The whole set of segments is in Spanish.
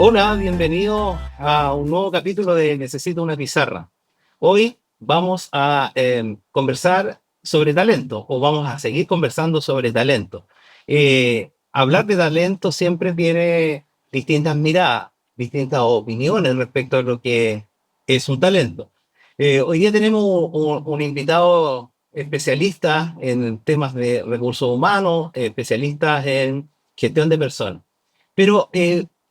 Hola, bienvenido a un nuevo capítulo de Necesito una pizarra. Hoy vamos a conversar sobre talento, o vamos a seguir conversando sobre talento. Hablar de talento siempre tiene distintas miradas, distintas opiniones respecto a lo que es un talento. Hoy día tenemos un invitado especialista en temas de recursos humanos, especialistas en gestión de personas. Pero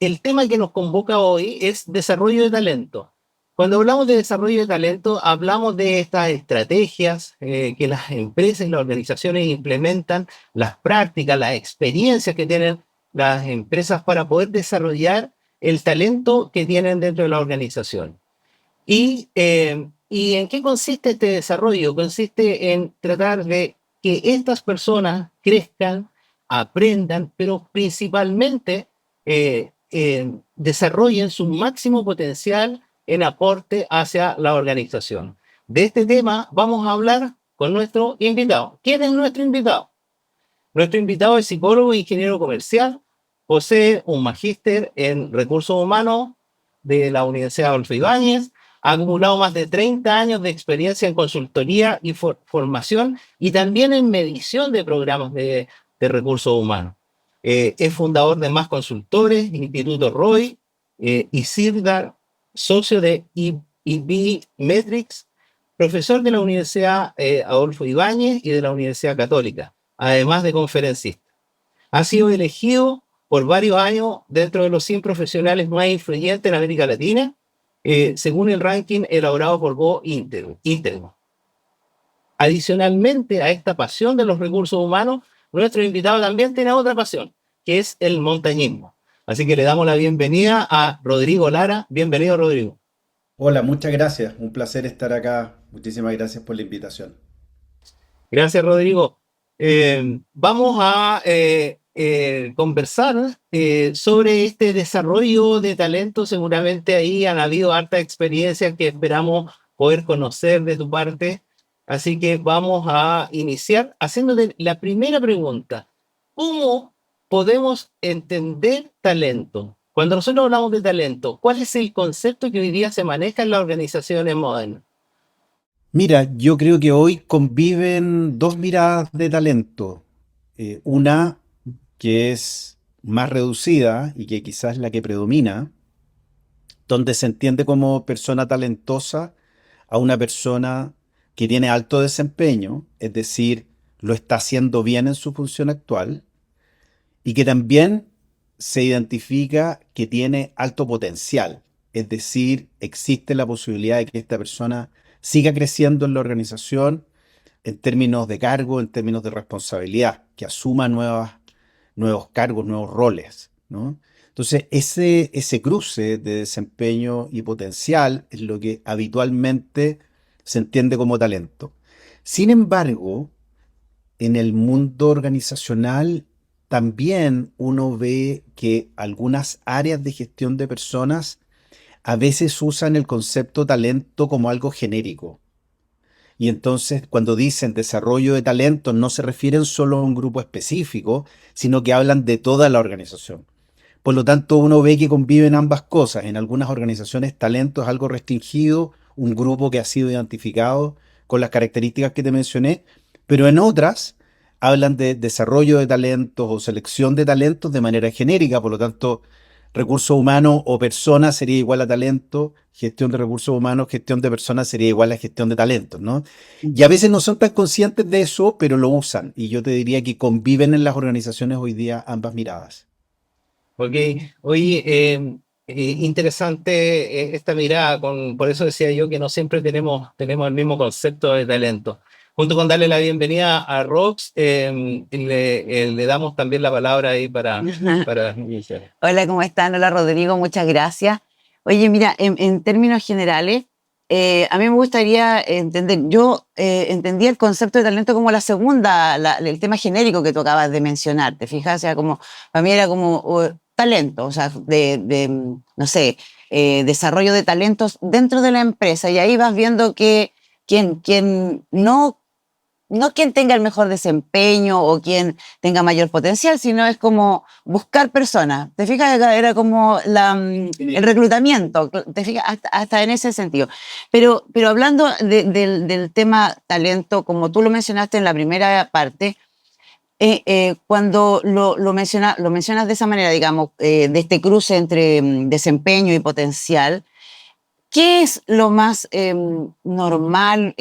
el tema que nos convoca hoy es desarrollo de talento. Cuando hablamos de desarrollo de talento, hablamos de estas estrategias que las empresas y las organizaciones implementan, las prácticas, las experiencias que tienen las empresas para poder desarrollar el talento que tienen dentro de la organización. ¿Y en qué consiste este desarrollo? Consiste en tratar de que estas personas crezcan, aprendan, pero principalmente desarrollen su máximo potencial en aporte hacia la organización. De este tema vamos a hablar con nuestro invitado. ¿Quién es nuestro invitado? Nuestro invitado es psicólogo e ingeniero comercial, posee un magíster en recursos humanos de la Universidad Adolfo Ibáñez, ha acumulado más de 30 años de experiencia en consultoría y formación y también en medición de programas de recursos humanos. Es fundador de Más Consultores, Instituto Roy y Sirdar, socio de IB Metrics, profesor de la Universidad Adolfo Ibáñez y de la Universidad Católica, además de conferencista. Ha sido elegido por varios años dentro de los 100 profesionales más influyentes en América Latina, según el ranking elaborado por Go Íntegro. Adicionalmente a esta pasión de los recursos humanos, nuestro invitado también tiene otra pasión, que es el montañismo. Así que le damos la bienvenida a Rodrigo Lara. Bienvenido, Rodrigo. Hola, muchas gracias. Un placer estar acá. Muchísimas gracias por la invitación. Gracias, Rodrigo. Vamos a conversar sobre este desarrollo de talento. Seguramente ahí han habido harta experiencia que esperamos poder conocer de tu parte. Así que vamos a iniciar haciéndote la primera pregunta. ¿Cómo podemos entender talento? Cuando nosotros hablamos de talento, ¿cuál es el concepto que hoy día se maneja en las organizaciones modernas? Mira, yo creo que hoy conviven dos miradas de talento. Una que es más reducida y que quizás es la que predomina, donde se entiende como persona talentosa a una persona que tiene alto desempeño, es decir, lo está haciendo bien en su función actual, y que también se identifica que tiene alto potencial, es decir, existe la posibilidad de que esta persona siga creciendo en la organización en términos de cargo, en términos de responsabilidad, que asuma nuevos cargos, nuevos roles, ¿no? Entonces, ese cruce de desempeño y potencial es lo que habitualmente se entiende como talento. Sin embargo, en el mundo organizacional también uno ve que algunas áreas de gestión de personas a veces usan el concepto talento como algo genérico. Y entonces cuando dicen desarrollo de talento no se refieren solo a un grupo específico, sino que hablan de toda la organización. Por lo tanto, uno ve que conviven ambas cosas. En algunas organizaciones talento es algo restringido, un grupo que ha sido identificado con las características que te mencioné, pero en otras hablan de desarrollo de talentos o selección de talentos de manera genérica. Por lo tanto, recursos humanos o personas sería igual a talento, gestión de recursos humanos, gestión de personas sería igual a gestión de talentos, ¿no? Y a veces no son tan conscientes de eso, pero lo usan. Y yo te diría que conviven en las organizaciones hoy día ambas miradas. Ok, oye, interesante esta mirada, por eso decía yo que no siempre tenemos el mismo concepto de talento. Junto con darle la bienvenida a Rox, le damos también la palabra ahí para iniciar. Hola, ¿cómo están? Hola, Rodrigo, muchas gracias. Oye, mira, en términos generales, a mí me gustaría entender, yo entendía el concepto de talento como la segunda, el tema genérico que tú acabas de mencionar, ¿te fijas? O sea, como, para mí era como talento, o sea, no sé, desarrollo de talentos dentro de la empresa, y ahí vas viendo que quien no no quien tenga el mejor desempeño o quien tenga mayor potencial, sino es como buscar personas. ¿Te fijas? Era como el reclutamiento, ¿te fijas? Hasta en ese sentido. Pero hablando del tema talento, como tú lo mencionaste en la primera parte, cuando lo mencionas de esa manera, digamos, de este cruce entre desempeño y potencial, ¿qué es lo más normal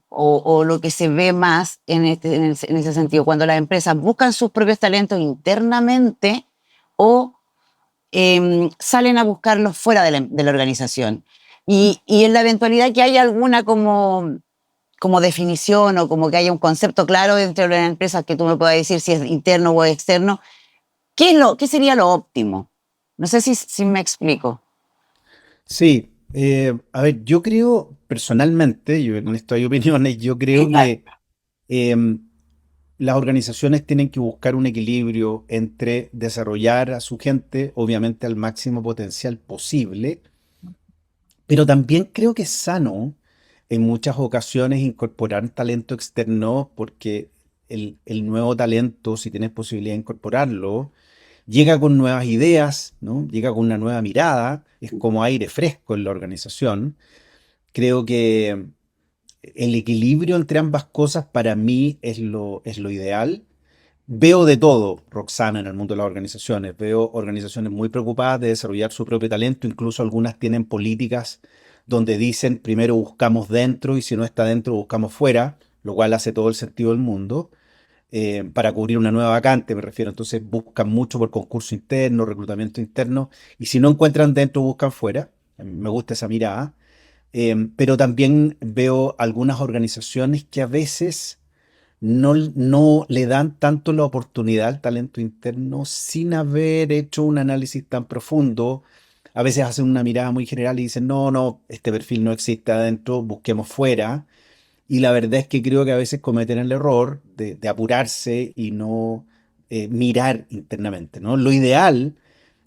o lo que se ve más en ese sentido? Cuando las empresas buscan sus propios talentos internamente o salen a buscarlos fuera de la organización. Y en la eventualidad que haya alguna como definición o como que haya un concepto claro dentro de las empresas que tú me puedas decir si es interno o externo, ¿qué sería lo óptimo? No sé si me explico. Sí, a ver, yo creo personalmente, yo en esto hay opiniones, yo creo que em, las organizaciones tienen que buscar un equilibrio entre desarrollar a su gente, obviamente al máximo potencial posible, pero también creo que es sano en muchas ocasiones incorporar talento externo porque el nuevo talento, si tienes posibilidad de incorporarlo, llega con nuevas ideas, ¿no? Llega con una nueva mirada, es como aire fresco en la organización. Creo que el equilibrio entre ambas cosas para mí es lo ideal. Veo de todo, Roxana, en el mundo de las organizaciones. Veo organizaciones muy preocupadas de desarrollar su propio talento, incluso algunas tienen políticas donde dicen primero buscamos dentro y si no está dentro buscamos fuera, lo cual hace todo el sentido del mundo. Para cubrir una nueva vacante, me refiero. Entonces buscan mucho por concurso interno, reclutamiento interno, y si no encuentran dentro, buscan fuera. Me gusta esa mirada. Pero también veo algunas organizaciones que a veces no le dan tanto la oportunidad al talento interno sin haber hecho un análisis tan profundo. A veces hacen una mirada muy general y dicen, no, no, este perfil no existe adentro, busquemos fuera. Y la verdad es que creo que a veces cometen el error de apurarse y no mirar internamente, ¿no? Lo ideal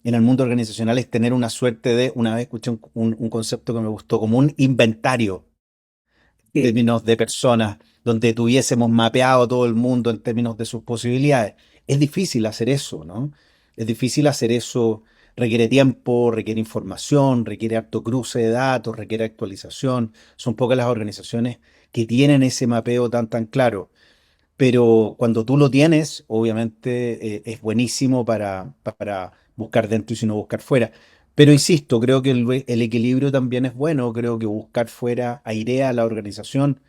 en el mundo organizacional es tener una suerte de, una vez escuché un concepto que me gustó, como un inventario en Sí. términos de personas, donde tuviésemos mapeado todo el mundo en términos de sus posibilidades. Es difícil hacer eso, ¿no? Es difícil hacer eso, requiere tiempo, requiere información, requiere harto cruce de datos, requiere actualización. Son pocas las organizaciones que tienen ese mapeo tan claro. Pero cuando tú lo tienes, obviamente es buenísimo para buscar dentro y si no buscar fuera. Pero insisto, creo que el equilibrio también es bueno. Creo que buscar fuera airea a la organización,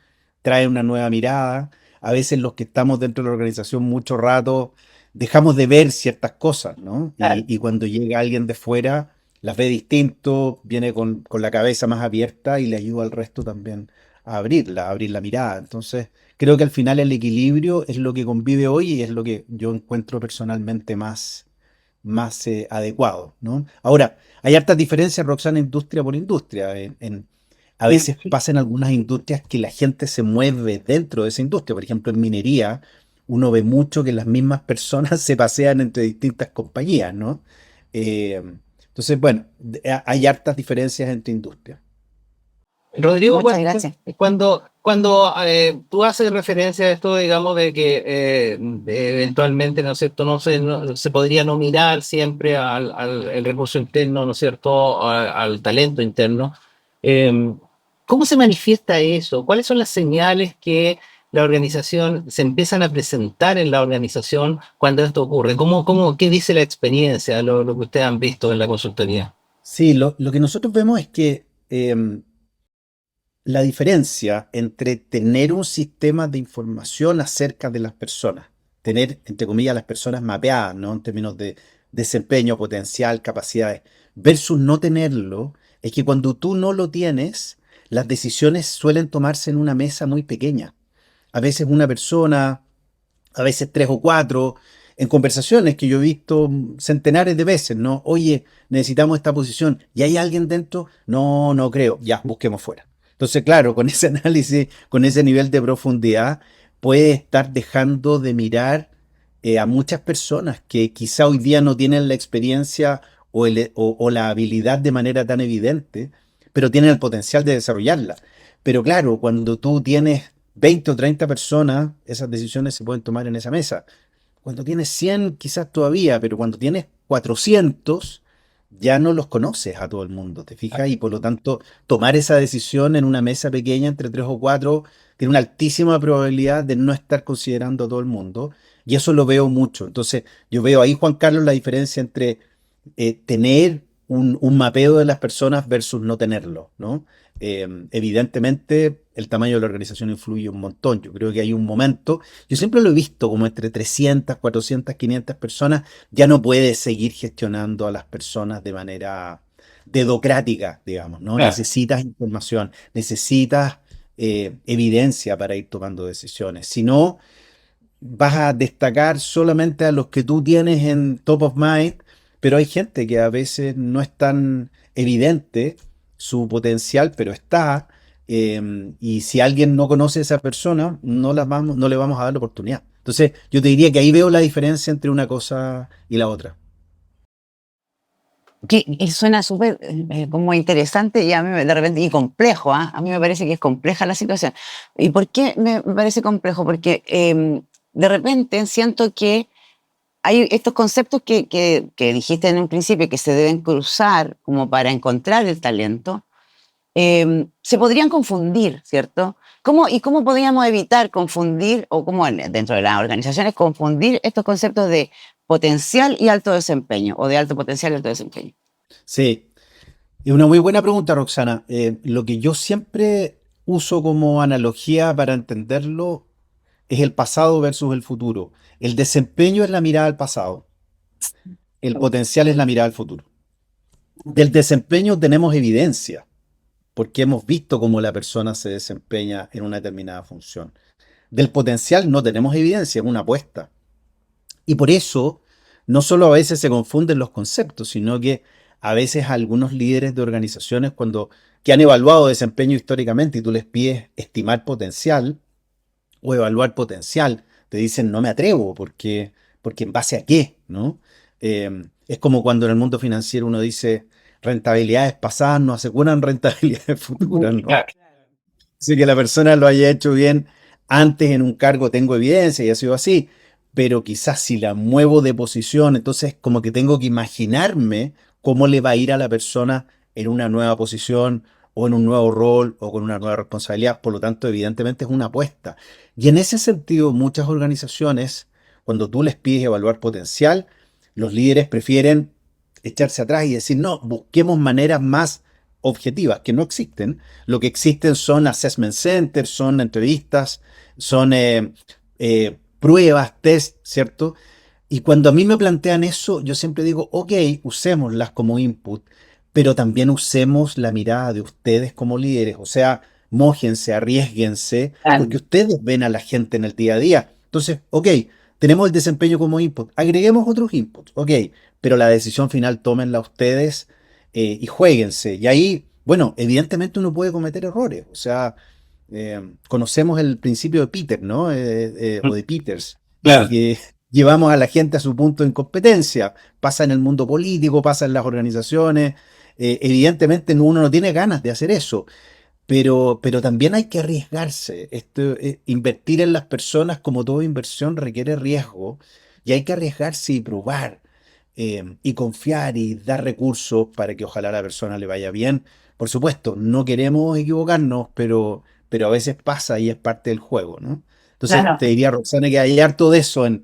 trae una nueva mirada. A veces los que estamos dentro de la organización mucho rato dejamos de ver ciertas cosas, ¿no? Claro. Y cuando llega alguien de fuera, las ve distinto, viene con la cabeza más abierta y le ayuda al resto también a abrir la mirada. Entonces, creo que al final el equilibrio es lo que convive hoy y es lo que yo encuentro personalmente más adecuado, ¿no? Ahora, hay hartas diferencias, Roxana, industria por industria. A veces Sí. pasa en algunas industrias que la gente se mueve dentro de esa industria. Por ejemplo, en minería, uno ve mucho que las mismas personas se pasean entre distintas compañías, ¿no? Eh, entonces, bueno, hay hartas diferencias entre industrias. Rodrigo, Muchas gracias. cuando tú haces referencia a esto, digamos, de que eventualmente, ¿no es cierto?, no se podría nominar siempre el recurso interno, ¿no es cierto?, al talento interno. Eh, ¿Cómo se manifiesta eso? ¿Cuáles son las señales que la organización se empiezan a presentar en la organización cuando esto ocurre? ¿Qué dice la experiencia, lo que ustedes han visto en la consultoría? Sí, lo que nosotros vemos es que la diferencia entre tener un sistema de información acerca de las personas, tener, entre comillas, las personas mapeadas, ¿no? En términos de desempeño, potencial, capacidades, versus no tenerlo, es que cuando tú no lo tienes, las decisiones suelen tomarse en una mesa muy pequeña. A veces una persona, a veces tres o cuatro, en conversaciones que yo he visto centenares de veces, ¿no? Oye, necesitamos esta posición. ¿Y hay alguien dentro? No, no creo. Ya, busquemos fuera. Entonces, claro, con ese análisis, con ese nivel de profundidad, puede estar dejando de mirar a muchas personas que quizá hoy día no tienen la experiencia o la habilidad de manera tan evidente, pero tienen el potencial de desarrollarla. Pero claro, cuando tú tienes 20 o 30 personas, esas decisiones se pueden tomar en esa mesa. Cuando tienes 100 quizás todavía, pero cuando tienes 400 ya no los conoces a todo el mundo, ¿te fijas? Y por lo tanto, tomar esa decisión en una mesa pequeña entre tres o cuatro tiene una altísima probabilidad de no estar considerando a todo el mundo. Y eso lo veo mucho. Entonces, yo veo ahí, Juan Carlos, la diferencia entre tener un mapeo de las personas versus no tenerlo, ¿no? Evidentemente, el tamaño de la organización influye un montón. Yo creo que hay un momento, yo siempre lo he visto como entre 300, 400, 500 personas, ya no puedes seguir gestionando a las personas de manera dedocrática, digamos, ¿no? Claro. Necesitas información, necesitas evidencia para ir tomando decisiones. Si no, vas a destacar solamente a los que tú tienes en top of mind, pero hay gente que a veces no es tan evidente su potencial, pero está, y si alguien no conoce a esa persona, no le vamos a dar la oportunidad. Entonces, yo te diría que ahí veo la diferencia entre una cosa y la otra. Que suena súper como interesante y a mí de repente y complejo, ¿ah? A mí me parece que es compleja la situación. ¿Y por qué me parece complejo? Porque de repente siento que hay estos conceptos que dijiste en un principio que se deben cruzar como para encontrar el talento, se podrían confundir, ¿cierto? ¿Cómo podríamos evitar confundir, o cómo dentro de las organizaciones confundir estos conceptos de potencial y alto desempeño, o de alto potencial y alto desempeño? Sí, es una muy buena pregunta, Roxana. Lo que yo siempre uso como analogía para entenderlo es el pasado versus el futuro. El desempeño es la mirada al pasado, el potencial es la mirada al futuro. Del desempeño tenemos evidencia, porque hemos visto cómo la persona se desempeña en una determinada función. Del potencial no tenemos evidencia, es una apuesta. Y por eso, no solo a veces se confunden los conceptos, sino que a veces algunos líderes de organizaciones, que han evaluado desempeño históricamente y tú les pides estimar potencial o evaluar potencial, te dicen no me atrevo, porque en base a qué, ¿no? Es como cuando en el mundo financiero uno dice rentabilidades pasadas no aseguran rentabilidades futuras, ¿no? Claro. Sí, que la persona lo haya hecho bien antes en un cargo, tengo evidencia y ha sido así, pero quizás si la muevo de posición, entonces como que tengo que imaginarme cómo le va a ir a la persona en una nueva posición o en un nuevo rol o con una nueva responsabilidad. Por lo tanto, evidentemente es una apuesta. Y en ese sentido, muchas organizaciones, cuando tú les pides evaluar potencial, los líderes prefieren echarse atrás y decir, no, busquemos maneras más objetivas, que no existen. Lo que existen son assessment centers, son entrevistas, son pruebas, test, ¿cierto? Y cuando a mí me plantean eso, yo siempre digo, ok, usémoslas como input, pero también usemos la mirada de ustedes como líderes, o sea, mójense, arriesguense, porque ustedes ven a la gente en el día a día. Entonces, ok, tenemos el desempeño como input, agreguemos otros inputs, ok, pero la decisión final tómenla ustedes y juéguense. Y ahí, bueno, evidentemente uno puede cometer errores, o sea, conocemos el principio de Peter, ¿no? O de Peters, Claro. que llevamos a la gente a su punto de incompetencia. Pasa en el mundo político, pasa en las organizaciones. Evidentemente uno no tiene ganas de hacer eso, pero también hay que arriesgarse. Invertir en las personas, como toda inversión, requiere riesgo y hay que arriesgarse y probar y confiar y dar recursos para que ojalá a la persona le vaya bien. Por supuesto, no queremos equivocarnos, pero a veces pasa y es parte del juego, ¿no? Entonces, Claro. te diría, Roxana, que hay harto de eso en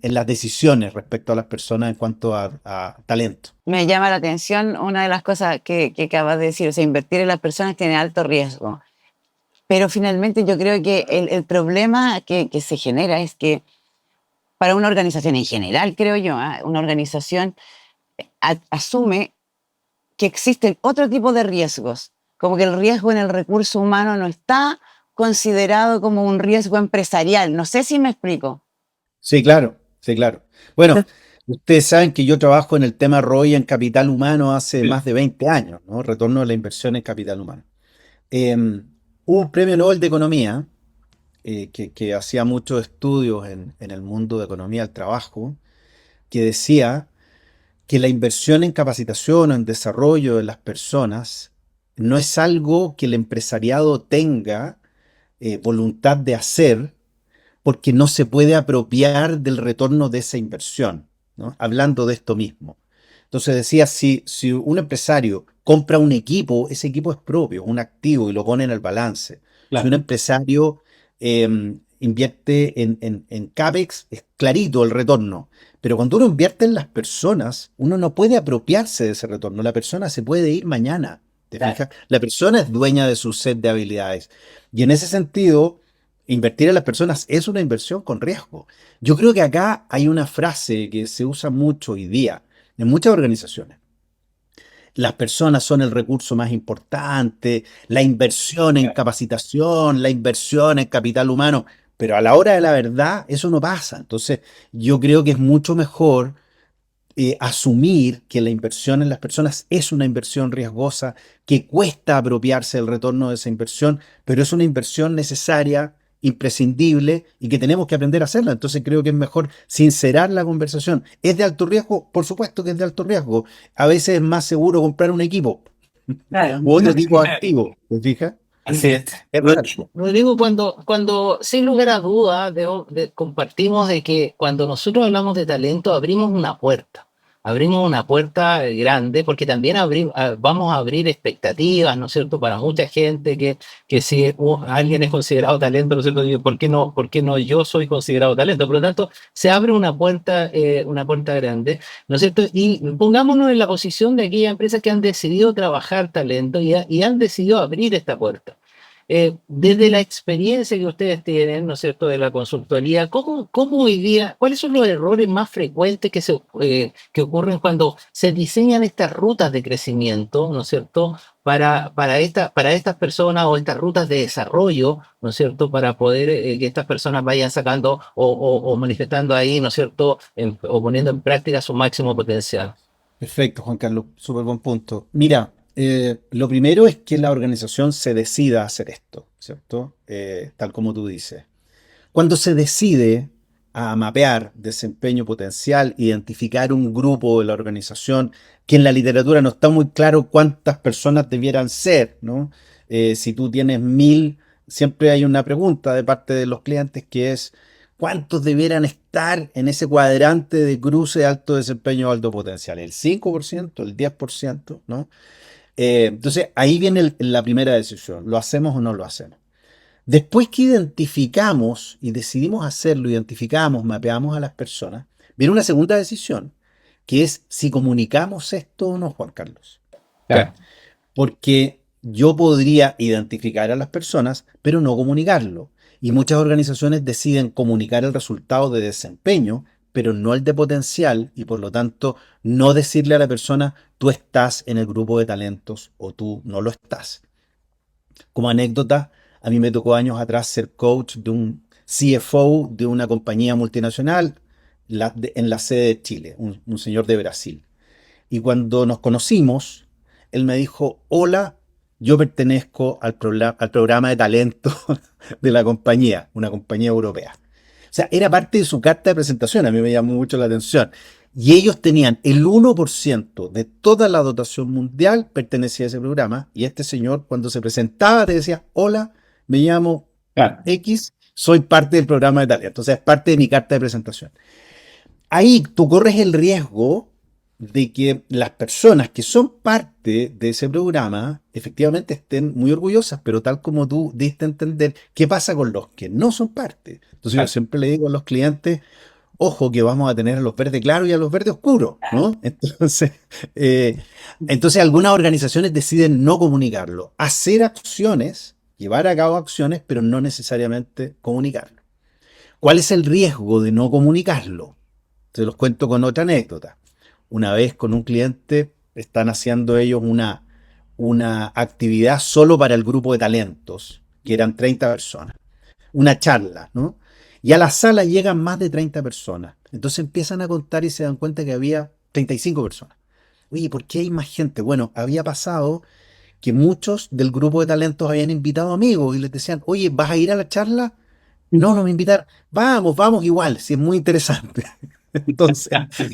las decisiones respecto a las personas en cuanto a talento. Me llama la atención una de las cosas que acabas de decir, o sea, invertir en las personas tiene alto riesgo. Pero finalmente yo creo que el problema que se genera es que para una organización en general, creo yo, ¿ah? Una organización asume que existen otro tipo de riesgos, como que el riesgo en el recurso humano no está considerado como un riesgo empresarial. No sé si me explico. Sí, claro, sí, claro. Bueno, ustedes saben que yo trabajo en el tema ROI en capital humano hace más de 20 años, ¿no? Retorno de la inversión en capital humano. Hubo un premio Nobel de Economía que hacía muchos estudios en el mundo de economía del trabajo, que decía que la inversión en capacitación o en desarrollo de las personas no es algo que el empresariado tenga voluntad de hacer, porque no se puede apropiar del retorno de esa inversión, ¿no? Hablando de esto mismo. Entonces decía, si un empresario compra un equipo, ese equipo es propio, un activo y lo pone en el balance. Si un empresario invierte en CAPEX, es clarito el retorno. Pero cuando uno invierte en las personas, uno no puede apropiarse de ese retorno. La persona se puede ir mañana. ¿Te fijas? La persona es dueña de su set de habilidades. Y en ese sentido, invertir en las personas es una inversión con riesgo. Yo creo que acá hay una frase que se usa mucho hoy día en muchas organizaciones. Las personas son el recurso más importante, la inversión en capacitación, la inversión en capital humano, pero a la hora de la verdad eso no pasa. Entonces yo creo que es mucho mejor asumir que la inversión en las personas es una inversión riesgosa, que cuesta apropiarse del retorno de esa inversión, pero es una inversión necesaria, imprescindible y que tenemos que aprender a hacerla. Entonces creo que es mejor sincerar la conversación. ¿Es de alto riesgo? Por supuesto que es de alto riesgo. A veces es más seguro comprar un equipo Claro. u otro tipo de activo. ¿Te fijas? Así es. Es real. Rodrigo, cuando sin lugar a dudas compartimos de que cuando nosotros hablamos de talento abrimos una puerta grande porque también vamos a abrir expectativas, ¿no es cierto?, para mucha gente que si alguien es considerado talento, ¿no es cierto?, digo, por qué no yo soy considerado talento? Por lo tanto, se abre una puerta grande, ¿no es cierto? Y pongámonos en la posición de aquellas empresas que han decidido trabajar talento y han decidido abrir esta puerta. Desde la experiencia que ustedes tienen, ¿no es cierto?, de la consultoría, ¿cómo hoy día, cuáles son los errores más frecuentes que ocurren cuando se diseñan estas rutas de crecimiento, ¿no es cierto?, para estas personas o estas rutas de desarrollo, ¿no es cierto?, para poder que estas personas vayan sacando o manifestando ahí, ¿no es cierto?, o poniendo en práctica su máximo potencial. Perfecto, Juan Carlos, súper buen punto. Mira, lo primero es que la organización se decida a hacer esto, ¿cierto? Tal como tú dices. Cuando se decide a mapear desempeño potencial, identificar un grupo de la organización, que en la literatura no está muy claro cuántas personas debieran ser, ¿no? Si tú tienes 1000, siempre hay una pregunta de parte de los clientes que es, ¿cuántos debieran estar en ese cuadrante de cruce de alto desempeño o alto potencial? ¿El 5%, el 10%, ¿no? Entonces ahí viene la primera decisión, ¿lo hacemos o no lo hacemos? Después que identificamos y decidimos hacerlo, identificamos, mapeamos a las personas, viene una segunda decisión, que es si comunicamos esto o no, Juan Carlos. Claro. Porque yo podría identificar a las personas, pero no comunicarlo. Y muchas organizaciones deciden comunicar el resultado de desempeño, pero no el de potencial, y por lo tanto no decirle a la persona, tú estás en el grupo de talentos o tú no lo estás. Como anécdota, a mí me tocó años atrás ser coach de un CFO de una compañía multinacional en la sede de Chile, un señor de Brasil. Y cuando nos conocimos, él me dijo, hola, yo pertenezco al programa de talento de la compañía, una compañía europea. O sea, era parte de su carta de presentación, a mí me llamó mucho la atención. Y ellos tenían el 1% de toda la dotación mundial pertenecía a ese programa. Y este señor, cuando se presentaba, te decía, hola, me llamo X, soy parte del programa de talento. O sea, es parte de mi carta de presentación. Ahí tú corres el riesgo de que las personas que son parte de ese programa efectivamente estén muy orgullosas, pero tal como tú diste a entender, ¿qué pasa con los que no son parte? Entonces yo siempre le digo a los clientes, ojo que vamos a tener a los verdes claros y a los verdes oscuros, ¿no? Entonces algunas organizaciones deciden no comunicarlo, hacer acciones, llevar a cabo acciones, pero no necesariamente comunicarlo. ¿Cuál es el riesgo de no comunicarlo? Se los cuento con otra anécdota. Una vez con un cliente están haciendo ellos una actividad solo para el grupo de talentos, que eran 30 personas. Una charla, ¿no? Y a la sala llegan más de 30 personas. Entonces empiezan a contar y se dan cuenta que había 35 personas. Oye, ¿por qué hay más gente? Bueno, había pasado que muchos del grupo de talentos habían invitado amigos y les decían, oye, ¿vas a ir a la charla? No, no me invitaron. Vamos igual, si es muy interesante. Entonces,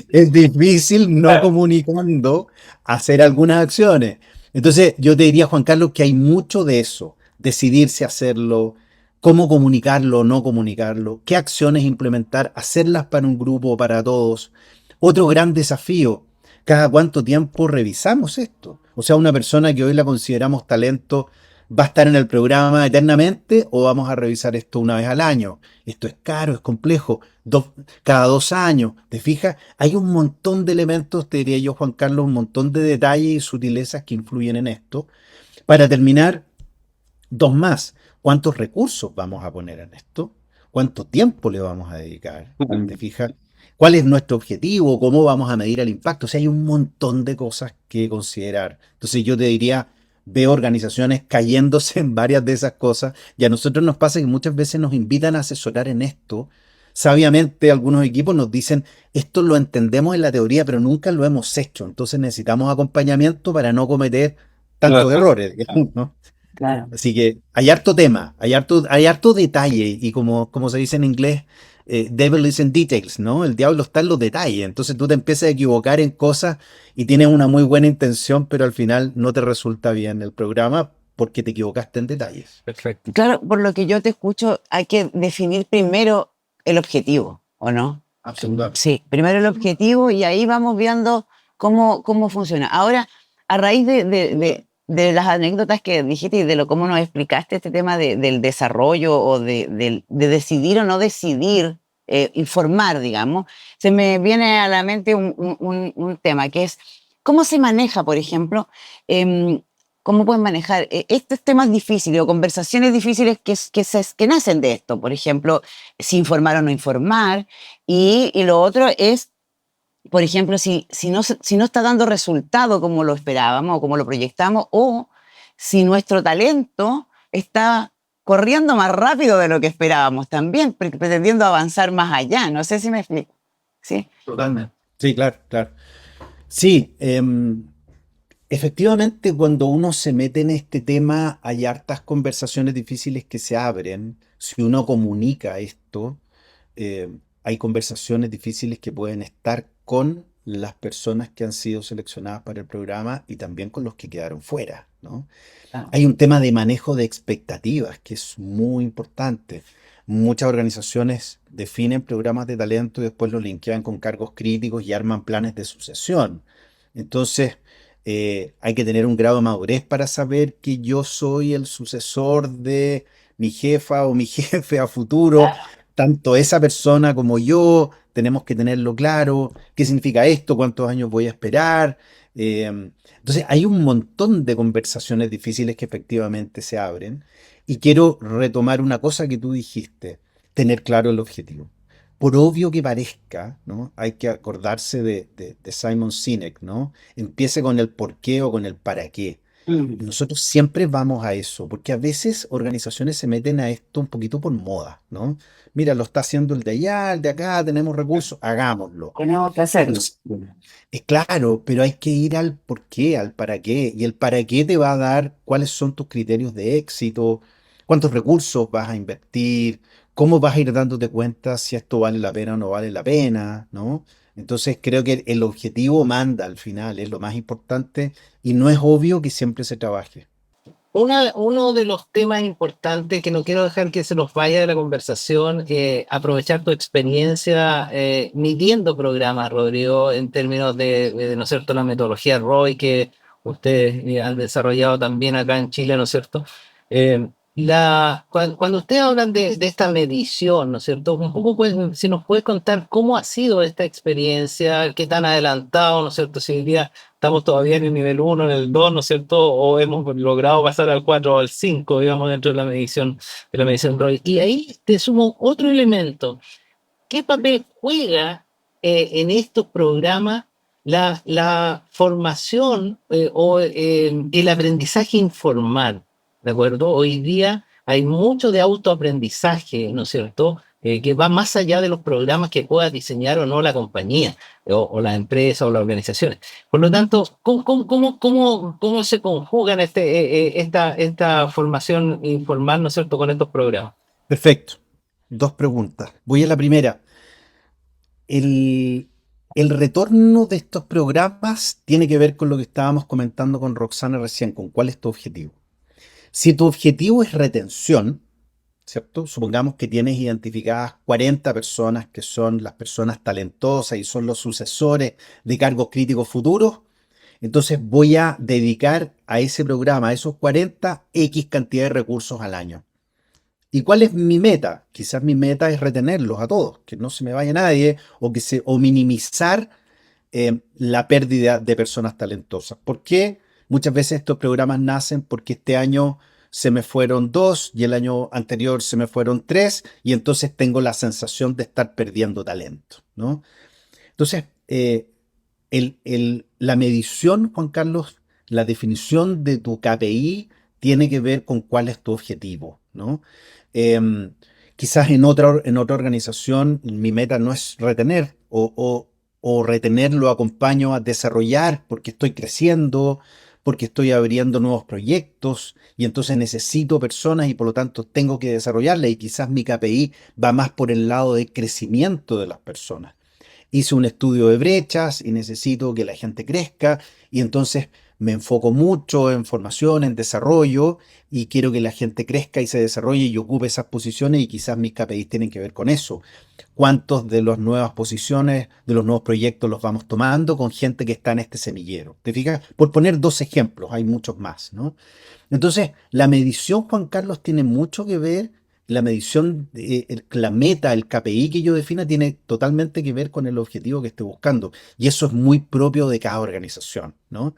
es difícil no comunicando hacer algunas acciones. Entonces, yo te diría, Juan Carlos, que hay mucho de eso. Decidirse a hacerlo, cómo comunicarlo o no comunicarlo, qué acciones implementar, hacerlas para un grupo o para todos. Otro gran desafío, cada cuánto tiempo revisamos esto. O sea, una persona que hoy la consideramos talento, ¿va a estar en el programa eternamente o vamos a revisar esto una vez al año? Esto es caro, es complejo, cada 2 años, ¿te fijas? Hay un montón de elementos, te diría yo, Juan Carlos, un montón de detalles y sutilezas que influyen en esto. Para terminar, dos más. ¿Cuántos recursos vamos a poner en esto? ¿Cuánto tiempo le vamos a dedicar? ¿Te fijas? ¿Cuál es nuestro objetivo? ¿Cómo vamos a medir el impacto? O sea, hay un montón de cosas que considerar. Entonces yo te diría, veo organizaciones cayéndose en varias de esas cosas y a nosotros nos pasa que muchas veces nos invitan a asesorar en esto. Sabiamente algunos equipos nos dicen, esto lo entendemos en la teoría, pero nunca lo hemos hecho. Entonces necesitamos acompañamiento para no cometer tantos errores, digamos, ¿no? Claro. Así que hay harto tema, hay harto detalle y como se dice en inglés, devil is in details, ¿no? El diablo está en los detalles. Entonces tú te empiezas a equivocar en cosas y tienes una muy buena intención, pero al final no te resulta bien el programa porque te equivocaste en detalles. Perfecto. Claro, por lo que yo te escucho, hay que definir primero el objetivo, ¿o no? Absolutamente. Sí, primero el objetivo y ahí vamos viendo cómo funciona. Ahora, a raíz de las anécdotas que dijiste y de cómo nos explicaste este tema del desarrollo o de decidir o no decidir, informar, digamos, se me viene a la mente un tema que es cómo se maneja, por ejemplo, cómo pueden manejar estos temas difíciles o conversaciones difíciles que nacen de esto. Por ejemplo, si informar o no informar. Y lo otro es, por ejemplo, si no está dando resultado como lo esperábamos o como lo proyectamos, o si nuestro talento está corriendo más rápido de lo que esperábamos también, pretendiendo avanzar más allá. No sé si me explico. ¿Sí? Totalmente. Sí, claro, claro. Sí, efectivamente, cuando uno se mete en este tema, hay hartas conversaciones difíciles que se abren. Si uno comunica esto, hay conversaciones difíciles que pueden estar con las personas que han sido seleccionadas para el programa y también con los que quedaron fuera, ¿no? Claro. Hay un tema de manejo de expectativas que es muy importante. Muchas organizaciones definen programas de talento y después los linkean con cargos críticos y arman planes de sucesión. Entonces, hay que tener un grado de madurez para saber que yo soy el sucesor de mi jefa o mi jefe a futuro. Tanto esa persona como yo tenemos que tenerlo claro. ¿Qué significa esto? ¿Cuántos años voy a esperar? Entonces, hay un montón de conversaciones difíciles que efectivamente se abren. Y quiero retomar una cosa que tú dijiste, tener claro el objetivo. Por obvio que parezca, ¿no? Hay que acordarse de Simon Sinek, ¿no? Empiece con el por qué o con el para qué. Nosotros siempre vamos a eso, porque a veces organizaciones se meten a esto un poquito por moda, ¿no? Mira, lo está haciendo el de allá, el de acá, tenemos recursos, hagámoslo. Tenemos que hacerlo. Es claro, pero hay que ir al por qué, al para qué. Y el para qué te va a dar cuáles son tus criterios de éxito, cuántos recursos vas a invertir, cómo vas a ir dándote cuenta si esto vale la pena o no vale la pena, ¿no? Entonces creo que el objetivo manda al final, es lo más importante y no es obvio que siempre se trabaje. Uno de los temas importantes que no quiero dejar que se nos vaya de la conversación, aprovechar tu experiencia midiendo programas, Rodrigo, en términos ¿no es cierto?, la metodología ROI que ustedes han desarrollado también acá en Chile, ¿no es cierto? Cuando ustedes hablan de esta medición, ¿no es cierto? Un poco, pues, si nos puede contar cómo ha sido esta experiencia, qué tan adelantado, ¿no es cierto? Si hoy día estamos todavía en el nivel 1, en el 2, ¿no es cierto? O hemos logrado pasar al 4 o al 5, digamos, dentro de la medición ROI. Y ahí te sumo otro elemento. ¿Qué papel juega en estos programas la formación o el aprendizaje informal? ¿De acuerdo? Hoy día hay mucho de autoaprendizaje, ¿no es cierto? Que va más allá de los programas que pueda diseñar o no la compañía o la empresa o las organizaciones. Por lo tanto, ¿cómo se conjugan esta formación informal, ¿no es cierto?, con estos programas? Perfecto. Dos preguntas. Voy a la primera. El retorno de estos programas tiene que ver con lo que estábamos comentando con Roxana recién, con cuál es tu objetivo. Si tu objetivo es retención, ¿cierto? Supongamos que tienes identificadas 40 personas que son las personas talentosas y son los sucesores de cargos críticos futuros. Entonces voy a dedicar a ese programa, a esos 40, X cantidad de recursos al año. ¿Y cuál es mi meta? Quizás mi meta es retenerlos a todos, que no se me vaya nadie o minimizar la pérdida de personas talentosas. ¿Por qué? Muchas veces estos programas nacen porque este año se me fueron 2 y el año anterior se me fueron 3 y entonces tengo la sensación de estar perdiendo talento, ¿no? Entonces, la medición, Juan Carlos, la definición de tu KPI tiene que ver con cuál es tu objetivo, ¿no? Em, Quizás en otra organización mi meta no es retener o retener lo acompaño a desarrollar porque estoy creciendo, porque estoy abriendo nuevos proyectos y entonces necesito personas y por lo tanto tengo que desarrollarlas y quizás mi KPI va más por el lado de crecimiento de las personas. Hice un estudio de brechas y necesito que la gente crezca y entonces me enfoco mucho en formación, en desarrollo y quiero que la gente crezca y se desarrolle y ocupe esas posiciones y quizás mis KPIs tienen que ver con eso. ¿Cuántos de las nuevas posiciones, de los nuevos proyectos los vamos tomando con gente que está en este semillero? ¿Te fijas? Por poner 2 ejemplos, hay muchos más, ¿no? Entonces, la medición, Juan Carlos, tiene mucho que ver, la medición, la meta, el KPI que yo defina tiene totalmente que ver con el objetivo que esté buscando. Y eso es muy propio de cada organización, ¿no?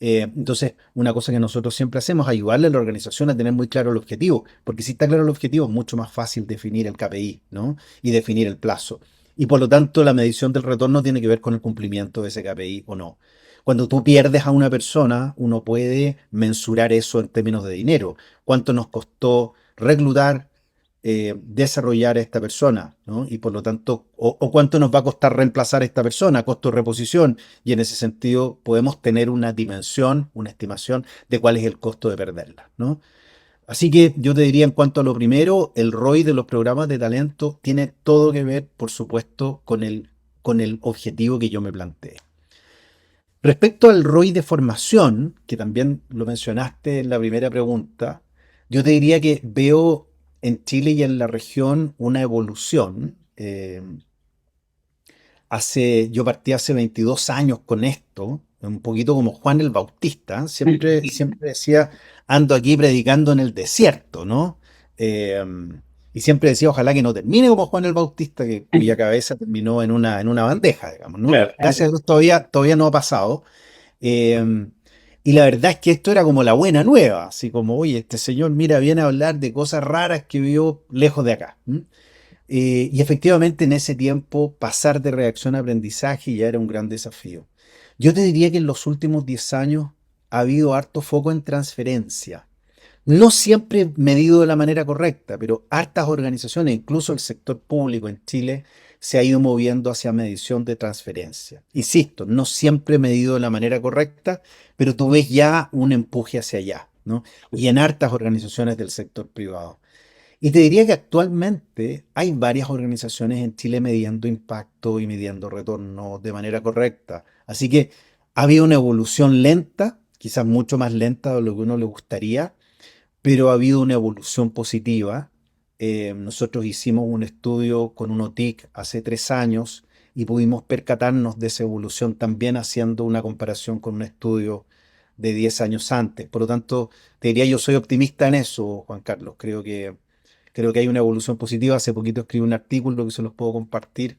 Entonces, una cosa que nosotros siempre hacemos es ayudarle a la organización a tener muy claro el objetivo, porque si está claro el objetivo es mucho más fácil definir el KPI, ¿no? Y definir el plazo. Y por lo tanto, la medición del retorno tiene que ver con el cumplimiento de ese KPI o no. Cuando tú pierdes a una persona, uno puede mensurar eso en términos de dinero. ¿Cuánto nos costó reclutar, desarrollar a esta persona, ¿no? Y por lo tanto, o cuánto nos va a costar reemplazar a esta persona, costo de reposición. Y en ese sentido podemos tener una dimensión, una estimación de cuál es el costo de perderla, ¿no? Así que yo te diría en cuanto a lo primero, el ROI de los programas de talento tiene todo que ver, por supuesto, con el objetivo que yo me planteé. Respecto al ROI de formación, que también lo mencionaste en la primera pregunta, yo te diría que veo en Chile y en la región una evolución. Yo partí hace 22 años con esto, un poquito como Juan el Bautista. Siempre decía, ando aquí predicando en el desierto, ¿no? Eh, y siempre decía, ojalá que no termine como Juan el Bautista, cuya cabeza terminó en una bandeja, digamos, ¿no? Claro. Gracias a Dios todavía no ha pasado. Eh, y la verdad es que esto era como la buena nueva, así como, oye, este señor, mira, viene a hablar de cosas raras que vio lejos de acá. Y efectivamente en ese tiempo pasar de reacción a aprendizaje ya era un gran desafío. Yo te diría que en los últimos 10 años ha habido harto foco en transferencia. No siempre medido de la manera correcta, pero hartas organizaciones, incluso el sector público en Chile, se ha ido moviendo hacia medición de transferencia. Insisto, no siempre medido de la manera correcta, pero tú ves ya un empuje hacia allá, ¿no? Y en hartas organizaciones del sector privado. Y te diría que actualmente hay varias organizaciones en Chile midiendo impacto y midiendo retorno de manera correcta. Así que ha habido una evolución lenta, quizás mucho más lenta de lo que uno le gustaría, pero ha habido una evolución positiva. Nosotros hicimos un estudio con un OTIC hace 3 años y pudimos percatarnos de esa evolución también haciendo una comparación con un estudio de 10 años antes. Por lo tanto, te diría yo soy optimista en eso, Juan Carlos. Creo que hay una evolución positiva. Hace poquito escribí un artículo que se los puedo compartir,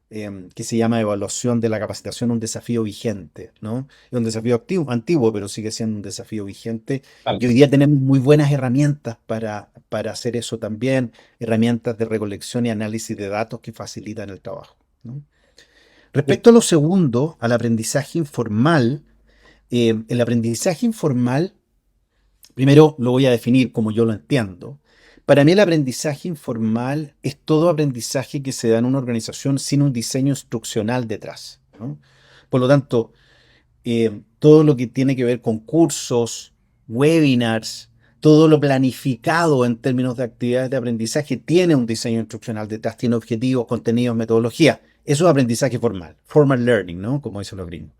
que se llama Evaluación de la capacitación, un desafío vigente, ¿no? Es un desafío antiguo, pero sigue siendo un desafío vigente. Claro. Y hoy día tenemos muy buenas herramientas para hacer eso también, herramientas de recolección y análisis de datos que facilitan el trabajo, ¿no? Respecto a lo segundo, al aprendizaje informal, el aprendizaje informal, primero lo voy a definir como yo lo entiendo. Para mí el aprendizaje informal es todo aprendizaje que se da en una organización sin un diseño instruccional detrás, ¿no? Por lo tanto, todo lo que tiene que ver con cursos, webinars, todo lo planificado en términos de actividades de aprendizaje tiene un diseño instruccional detrás, tiene objetivos, contenidos, metodología. Eso es aprendizaje formal, formal learning, ¿no? Como dicen los gringos.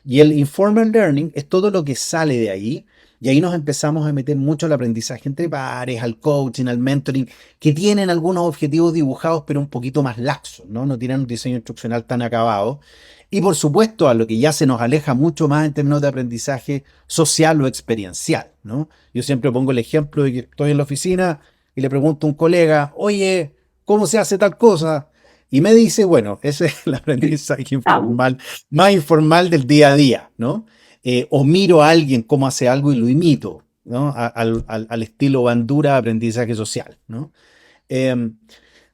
Y el informal learning es todo lo que sale de ahí Y ahí nos empezamos a meter mucho al aprendizaje entre pares, al coaching, al mentoring, que tienen algunos objetivos dibujados, pero un poquito más laxos, ¿no? No tienen un diseño instruccional tan acabado. Y por supuesto, a lo que ya se nos aleja mucho más en términos de aprendizaje social o experiencial, ¿no? Yo siempre pongo el ejemplo de que estoy en la oficina y le pregunto a un colega, oye, ¿cómo se hace tal cosa? Y me dice, bueno, ese es el aprendizaje informal, más informal del día a día, ¿no? O miro a alguien cómo hace algo y lo imito, ¿no? Al estilo Bandura, aprendizaje social, ¿no? Em,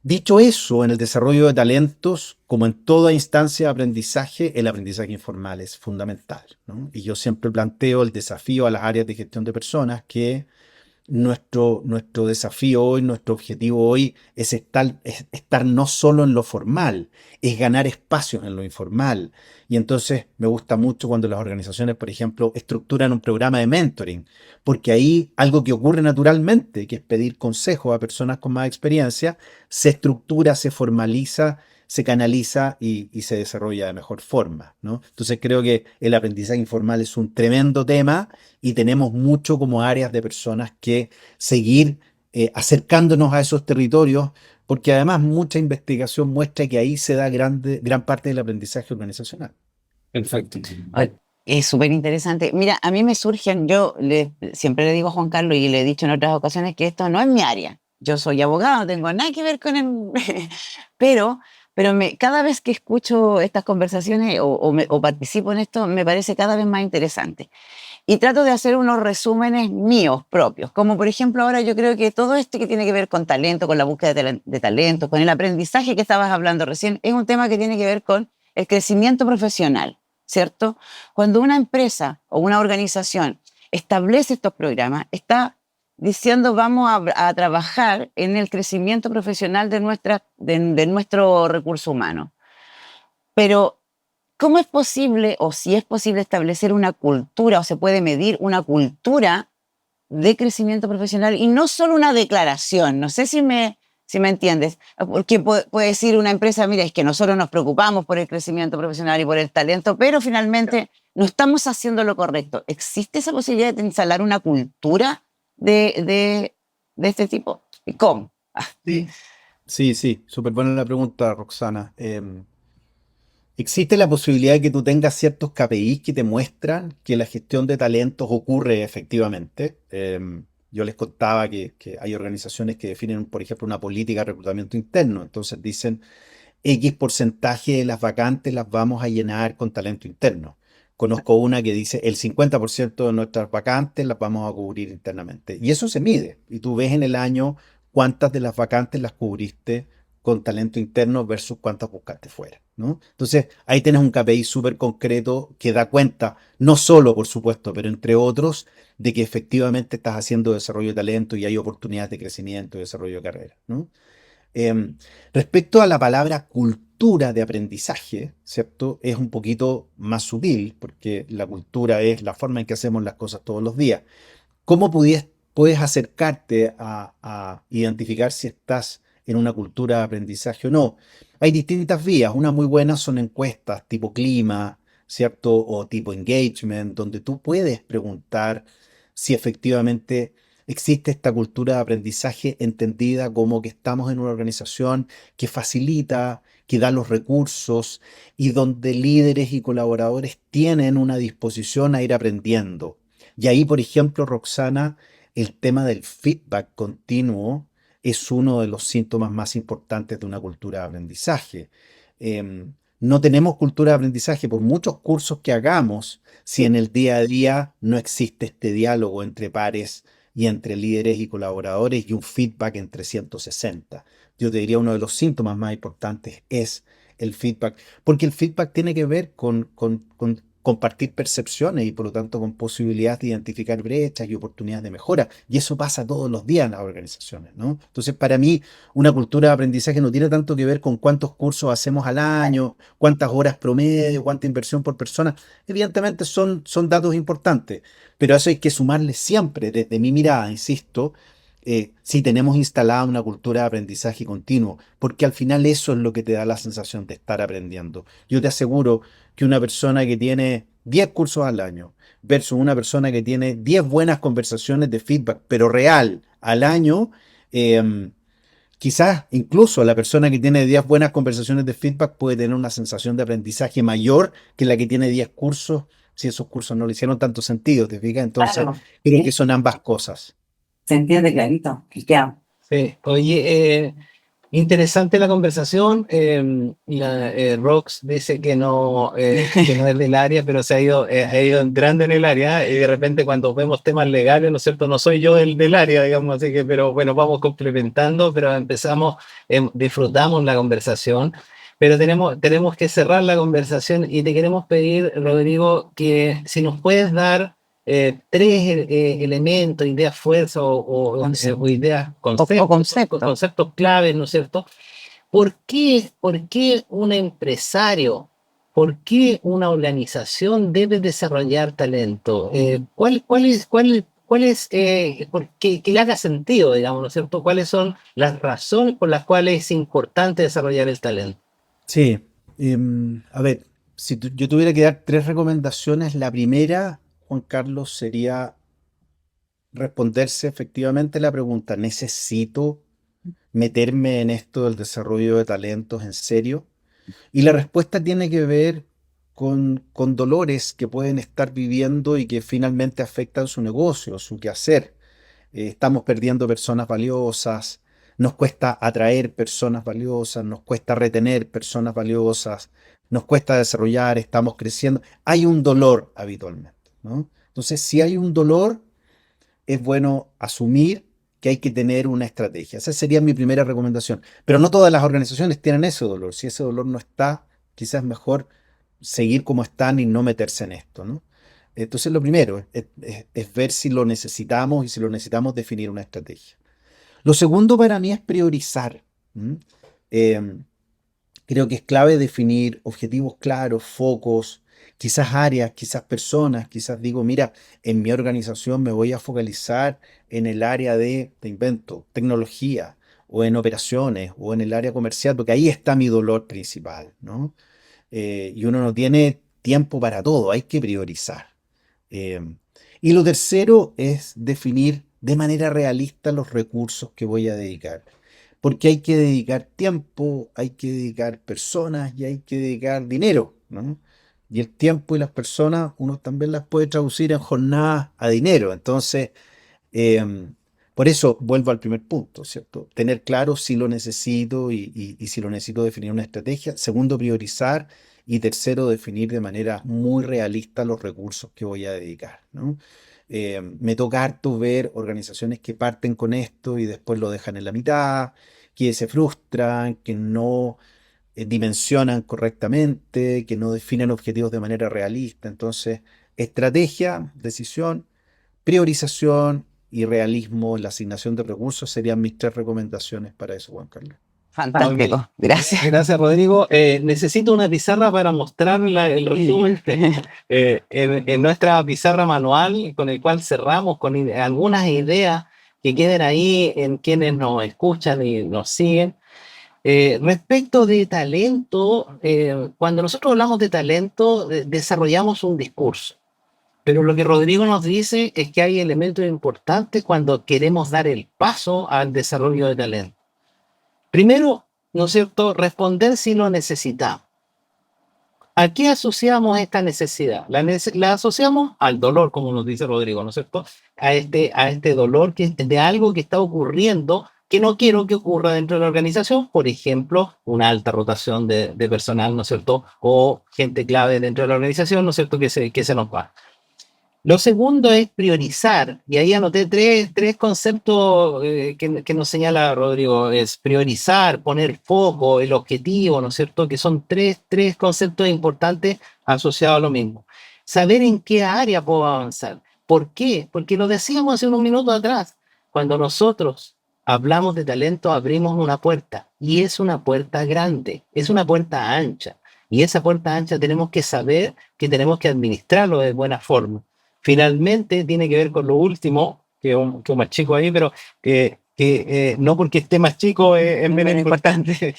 Dicho eso, en el desarrollo de talentos, como en toda instancia de aprendizaje, el aprendizaje informal es fundamental, ¿no? Y yo siempre planteo el desafío a las áreas de gestión de personas que nuestro desafío hoy, nuestro objetivo hoy es estar no solo en lo formal, es ganar espacio en lo informal. Y entonces me gusta mucho cuando las organizaciones, por ejemplo, estructuran un programa de mentoring, porque ahí algo que ocurre naturalmente, que es pedir consejo a personas con más experiencia, se estructura, se formaliza, se canaliza y se desarrolla de mejor forma, ¿no? Entonces creo que el aprendizaje informal es un tremendo tema y tenemos mucho como áreas de personas que seguir acercándonos a esos territorios, porque además mucha investigación muestra que ahí se da gran parte del aprendizaje organizacional. Perfecto. Ay, es súper interesante. Mira, a mí me surgen, siempre le digo a Juan Carlos y le he dicho en otras ocasiones que esto no es mi área. Yo soy abogado, no tengo nada que ver con el... pero cada vez que escucho estas conversaciones o participo en esto, me parece cada vez más interesante. Y trato de hacer unos resúmenes míos propios, como por ejemplo ahora yo creo que todo esto que tiene que ver con talento, con la búsqueda de talento, con el aprendizaje que estabas hablando recién, es un tema que tiene que ver con el crecimiento profesional, ¿cierto? Cuando una empresa o una organización establece estos programas, está diciendo vamos a trabajar en el crecimiento profesional de nuestro recurso humano. Pero ¿cómo es posible, o si es posible, establecer una cultura, o se puede medir una cultura de crecimiento profesional y no solo una declaración? No sé si me entiendes, porque puede decir una empresa, mira, es que nosotros nos preocupamos por el crecimiento profesional y por el talento, pero finalmente no estamos haciendo lo correcto. ¿Existe esa posibilidad de instalar una cultura de este tipo? ¿Y cómo? Sí. Sí, súper buena la pregunta, Roxana. ¿Existe la posibilidad de que tú tengas ciertos KPIs que te muestran que la gestión de talentos ocurre efectivamente? Yo les contaba que hay organizaciones que definen, por ejemplo, una política de reclutamiento interno. Entonces dicen, X porcentaje de las vacantes las vamos a llenar con talento interno. Conozco una que dice el 50% de nuestras vacantes las vamos a cubrir internamente. Y eso se mide. Y tú ves en el año cuántas de las vacantes las cubriste con talento interno versus cuántas buscaste fuera, ¿no? Entonces ahí tienes un KPI súper concreto que da cuenta, no solo por supuesto, pero entre otros, de que efectivamente estás haciendo desarrollo de talento y hay oportunidades de crecimiento y desarrollo de carrera, ¿no? Em, Respecto a la palabra cultura de aprendizaje, ¿cierto? Es un poquito más sutil, porque la cultura es la forma en que hacemos las cosas todos los días. ¿Cómo puedes acercarte a identificar si estás en una cultura de aprendizaje o no? Hay distintas vías. Unas muy buenas son encuestas tipo clima, ¿cierto? O tipo engagement, donde tú puedes preguntar si efectivamente existe esta cultura de aprendizaje entendida como que estamos en una organización que facilita, que da los recursos y donde líderes y colaboradores tienen una disposición a ir aprendiendo. Y ahí, por ejemplo, Roxana, el tema del feedback continuo es uno de los síntomas más importantes de una cultura de aprendizaje. No tenemos cultura de aprendizaje por muchos cursos que hagamos si en el día a día no existe este diálogo entre pares y entre líderes y colaboradores y un feedback en 360. Yo te diría uno de los síntomas más importantes es el feedback, porque el feedback tiene que ver con compartir percepciones y por lo tanto con posibilidades de identificar brechas y oportunidades de mejora. Y eso pasa todos los días en las organizaciones, ¿no? Entonces, para mí, una cultura de aprendizaje no tiene tanto que ver con cuántos cursos hacemos al año, cuántas horas promedio, cuánta inversión por persona. Evidentemente son datos importantes, pero a eso hay que sumarle siempre, desde mi mirada, insisto, si tenemos instalada una cultura de aprendizaje continuo, porque al final eso es lo que te da la sensación de estar aprendiendo. Yo te aseguro que una persona que tiene 10 cursos al año versus una persona que tiene 10 buenas conversaciones de feedback, pero real al año, quizás incluso la persona que tiene 10 buenas conversaciones de feedback puede tener una sensación de aprendizaje mayor que la que tiene 10 cursos, si esos cursos no le hicieron tanto sentido, ¿te fijas? Entonces, Claro, creo sí, que son ambas cosas. se entiende clarito. Ya. Sí. Oye, interesante la conversación. Rox dice que no es del área, pero ha ido entrando en el área y de repente cuando vemos temas legales, ¿no es cierto? No soy yo el del área, digamos, así que, pero bueno, vamos complementando, pero disfrutamos la conversación, pero tenemos que cerrar la conversación y te queremos pedir, Rodrigo, que si nos puedes dar tres elementos, ideas fuerza o ideas, Concepto. conceptos claves, ¿no es cierto? Por qué un empresario, por qué una organización debe desarrollar talento? ¿Cuál es que le haga sentido, digamos, ¿no es cierto? ¿Cuáles son las razones por las cuales es importante desarrollar el talento? Sí, a ver, si yo tuviera que dar 3 recomendaciones, la primera, Juan Carlos, sería responderse efectivamente la pregunta, ¿necesito meterme en esto del desarrollo de talentos en serio? Y la respuesta tiene que ver con dolores que pueden estar viviendo y que finalmente afectan su negocio, su quehacer. Estamos perdiendo personas valiosas, nos cuesta atraer personas valiosas, nos cuesta retener personas valiosas, nos cuesta desarrollar, estamos creciendo. Hay un dolor habitualmente, ¿no? Entonces, si hay un dolor, es bueno asumir que hay que tener una estrategia. Esa sería mi primera recomendación. Pero no todas las organizaciones tienen ese dolor. Si ese dolor no está, quizás es mejor seguir como están y no meterse en esto, ¿no? Entonces lo primero es ver si lo necesitamos y si lo necesitamos definir una estrategia. Lo segundo para mí es priorizar. ¿M? Creo que es clave definir objetivos claros, focos, quizás áreas, quizás personas, quizás digo, mira, en mi organización me voy a focalizar en el área de invento, tecnología, o en operaciones, o en el área comercial, porque ahí está mi dolor principal, ¿no? Y uno no tiene tiempo para todo, hay que priorizar. Eh, y lo tercero es definir de manera realista los recursos que voy a dedicar. Porque hay que dedicar tiempo, hay que dedicar personas y hay que dedicar dinero, ¿no? Y el tiempo y las personas uno también las puede traducir en jornadas a dinero. Entonces, por eso vuelvo al primer punto, ¿cierto? Tener claro si lo necesito y si lo necesito definir una estrategia. Segundo, priorizar. Y tercero, definir de manera muy realista los recursos que voy a dedicar, ¿no? Me toca harto ver organizaciones que parten con esto y después lo dejan en la mitad, que se frustran, que no dimensionan correctamente, que no definen objetivos de manera realista. Entonces, estrategia, decisión, priorización y realismo en la asignación de recursos serían mis 3 recomendaciones para eso, Juan Carlos. Fantástico. Ok. Gracias. Gracias, Rodrigo. Necesito una pizarra para mostrar el resumen en nuestra pizarra manual, con el cual cerramos con algunas ideas que queden ahí en quienes nos escuchan y nos siguen. Respecto de talento, cuando nosotros hablamos de talento, desarrollamos un discurso. Pero lo que Rodrigo nos dice es que hay elementos importantes cuando queremos dar el paso al desarrollo de talento. Primero, ¿no es cierto?, responder si lo necesitamos. ¿A qué asociamos esta necesidad? La asociamos al dolor, como nos dice Rodrigo, ¿no es cierto? A este dolor de algo que está ocurriendo que no quiero que ocurra dentro de la organización, por ejemplo, una alta rotación de personal, ¿no es cierto? O gente clave dentro de la organización, ¿no es cierto?, que se nos va. Lo segundo es priorizar, y ahí anoté tres conceptos que nos señala Rodrigo, es priorizar, poner foco, el objetivo, ¿no es cierto? Que son tres conceptos importantes asociados a lo mismo. Saber en qué área puedo avanzar. ¿Por qué? Porque lo decíamos hace unos minutos atrás, cuando nosotros hablamos de talento abrimos una puerta, y es una puerta grande, es una puerta ancha, y esa puerta ancha tenemos que saber que tenemos que administrarlo de buena forma. Finalmente tiene que ver con lo último, que más chico ahí, pero no porque esté más chico es menos importante,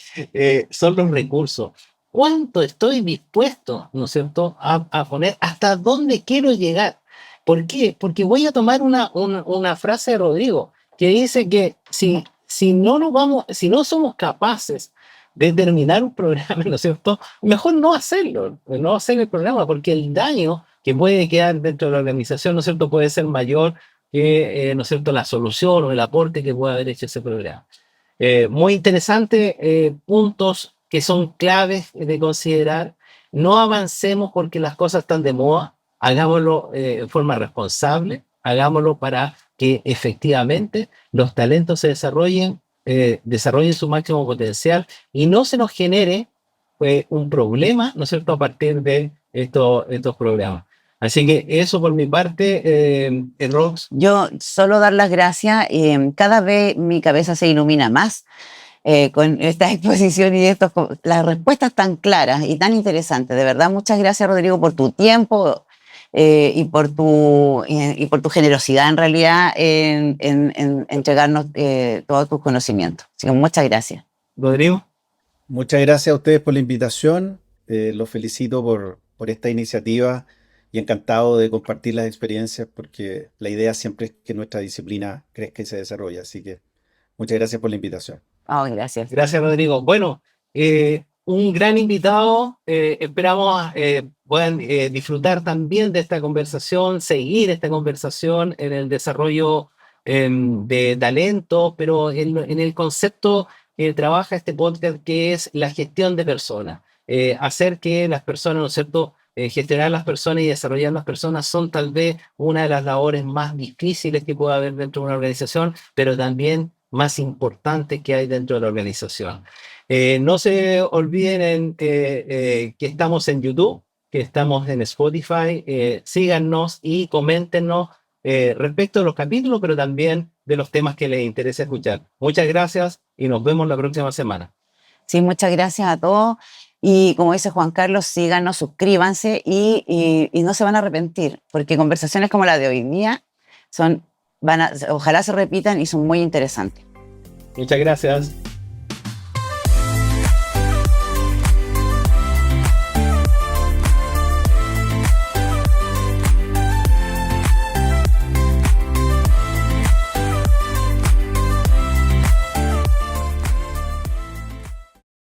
son los recursos. cuánto estoy dispuesto, ¿no es cierto?, a poner, hasta dónde quiero llegar. ¿Por qué? Porque voy a tomar una frase de Rodrigo que dice que si no somos capaces de terminar un programa, ¿no es cierto?, mejor no hacerlo, no hacer el programa, porque el daño que puede quedar dentro de la organización, ¿no es cierto?, puede ser mayor que, ¿no es cierto?, la solución o el aporte que pueda haber hecho ese programa. Muy interesante, puntos que son claves de considerar. No avancemos porque las cosas están de moda, hagámoslo de forma responsable, hagámoslo para que efectivamente los talentos se desarrollen su máximo potencial y no se nos genere un problema, ¿no es cierto?, a partir de estos programas. Así que eso por mi parte, Rox. Yo solo dar las gracias. Cada vez mi cabeza se ilumina más con esta exposición y las respuestas tan claras y tan interesantes. De verdad, muchas gracias, Rodrigo, por tu tiempo y por tu generosidad en realidad en entregarnos todos tus conocimientos. Así que muchas gracias. Rodrigo. Muchas gracias a ustedes por la invitación. Los felicito por esta iniciativa y encantado de compartir las experiencias porque la idea siempre es que nuestra disciplina crezca y se desarrolle. Así que muchas gracias por la invitación. Oh, gracias. Gracias, Rodrigo. Bueno, un gran invitado. Esperamos puedan disfrutar también de esta conversación, seguir esta conversación en el desarrollo de talento, pero en el concepto que trabaja este podcast, que es la gestión de personas. Hacer que las personas, ¿no es cierto?, gestionar las personas y desarrollar las personas son tal vez una de las labores más difíciles que puede haber dentro de una organización, pero también más importantes que hay dentro de la organización. No se olviden que estamos en YouTube, que estamos en Spotify. Síganos y coméntenos respecto a los capítulos, pero también de los temas que les interesa escuchar. Muchas gracias y nos vemos la próxima semana. Sí, muchas gracias a todos. Y como dice Juan Carlos, síganos, suscríbanse y no se van a arrepentir, porque conversaciones como la de hoy día ojalá se repitan y son muy interesantes. Muchas gracias.